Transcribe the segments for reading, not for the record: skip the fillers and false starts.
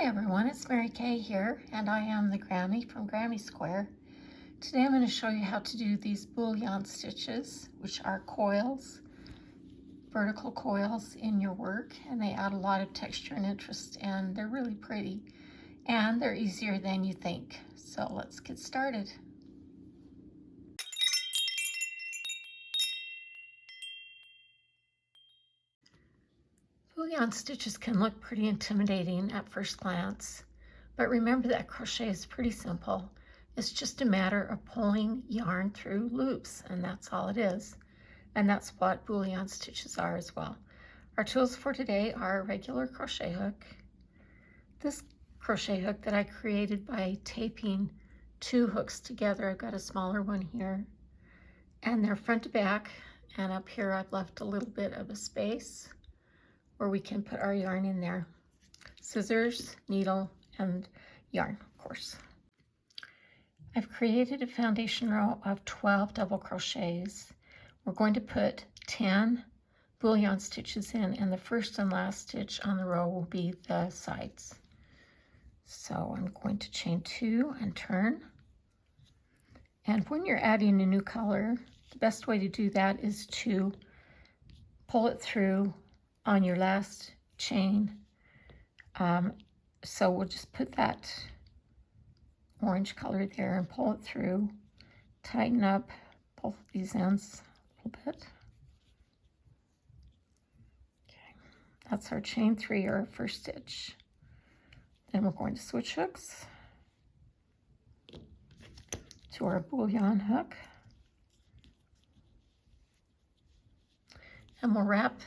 Hi everyone, it's Mary Kay here, and I am the Grammy from Grammy Square. Today I'm going to show you how to do these bullion stitches, which are coils, vertical coils in your work, and they add a lot of texture and interest, and they're really pretty, and they're easier than you think. So let's get started. Bullion stitches can look pretty intimidating at first glance, but remember that crochet is pretty simple. It's just a matter of pulling yarn through loops, and that's all it is. And that's what bullion stitches are as well. Our tools for today are a regular crochet hook, this crochet hook that I created by taping two hooks together. I've got a smaller one here, and they're front to back, and up here I've left a little bit of a space where we can put our yarn in there. Scissors, needle, and yarn, of course. I've created a foundation row of 12 double crochets. We're going to put 10 bullion stitches in, and the first and last stitch on the row will be the sides. So I'm going to chain 2 and turn. And when you're adding a new color, the best way to do that is to pull it through on your last chain. So we'll just put that orange color there and pull it through, tighten up both of these ends a little bit. Okay, that's our chain 3, or our first stitch. Then we're going to switch hooks to our bullion hook, and we'll wrap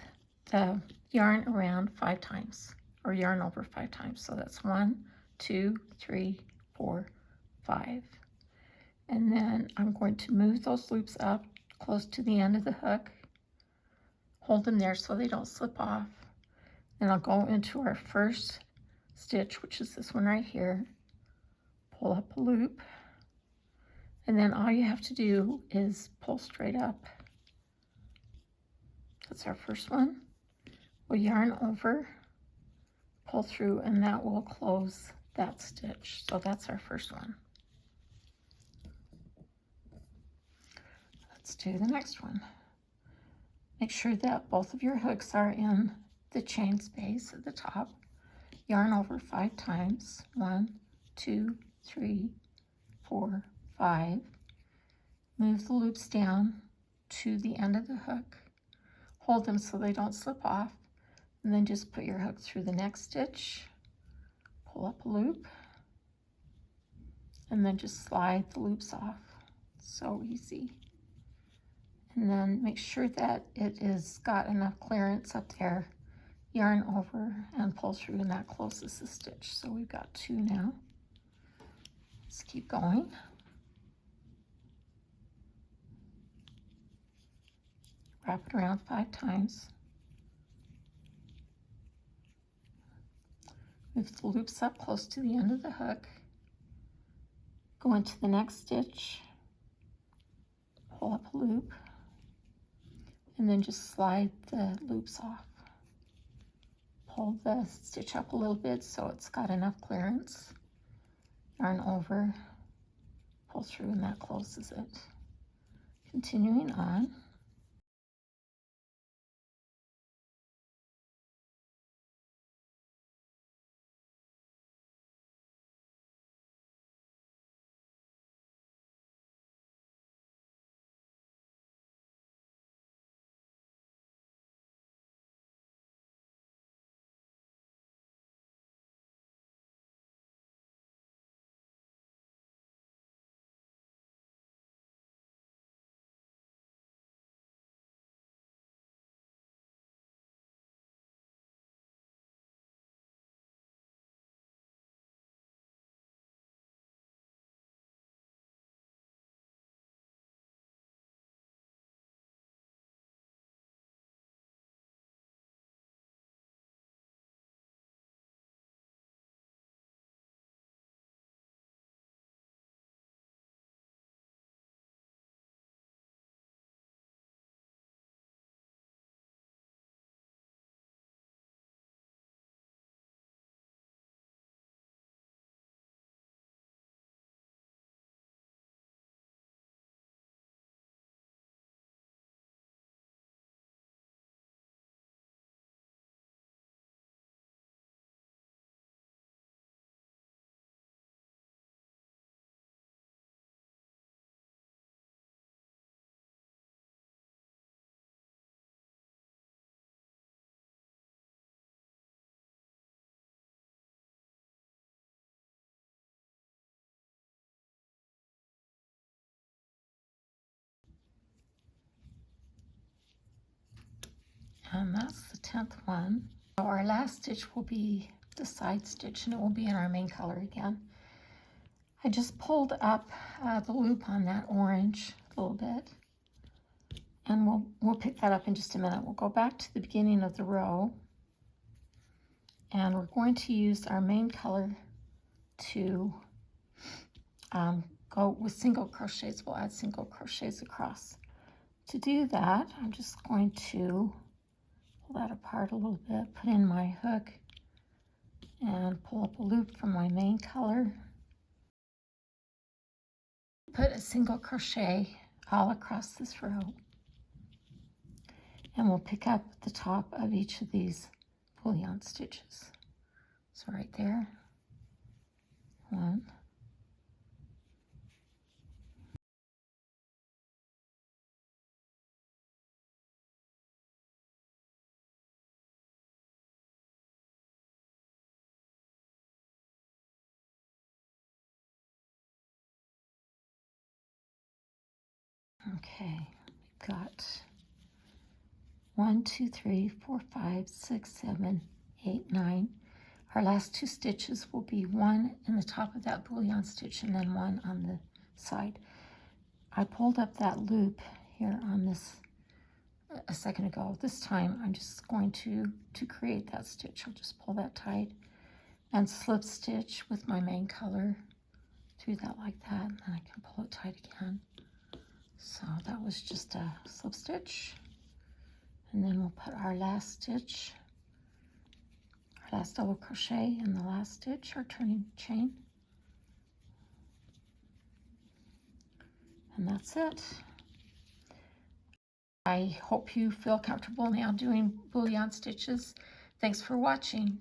the yarn around 5 times, or yarn over 5 times. So that's 1, 2, 3, 4, 5. And then I'm going to move those loops up close to the end of the hook, hold them there so they don't slip off. And I'll go into our first stitch, which is this one right here, pull up a loop, and then all you have to do is pull straight up. That's our first one. We'll yarn over, pull through, and that will close that stitch. So that's our first one. Let's do the next one. Make sure that both of your hooks are in the chain space at the top. Yarn over 5 times. 1, 2, 3, 4, 5. Move the loops down to the end of the hook. Hold them so they don't slip off, and then just put your hook through the next stitch, pull up a loop, and then just slide the loops off. So easy. And then make sure that it is got enough clearance up there. Yarn over and pull through, and that closes the stitch. So we've got 2 now. Let's keep going. Wrap it around 5 times. Move the loops up close to the end of the hook. Go into the next stitch, pull up a loop, and then just slide the loops off. Pull the stitch up a little bit so it's got enough clearance. Yarn over, pull through, and that closes it. Continuing on. And that's the 10th one. So our last stitch will be the side stitch, and it will be in our main color again. I just pulled up the loop on that orange a little bit, and we'll pick that up in just a minute. We'll go back to the beginning of the row, and we're going to use our main color to go with single crochets. We'll add single crochets across. To do that, I'm just going to pull that apart a little bit, put in my hook, and pull up a loop from my main color. Put a single crochet all across this row, and we'll pick up the top of each of these bullion stitches. So right there, one, okay, we've got 1, 2, 3, 4, 5, 6, 7, 8, 9. Our last two stitches will be one in the top of that bullion stitch and then one on the side. I pulled up that loop here on this a second ago. This time I'm just going to create that stitch. I'll just pull that tight and slip stitch with my main color through that like that, and then I can pull it tight again. So that was just a slip stitch, and then we'll put our last stitch, our last double crochet in the last stitch, our turning chain, and that's it. I hope you feel comfortable now doing bullion stitches. Thanks for watching.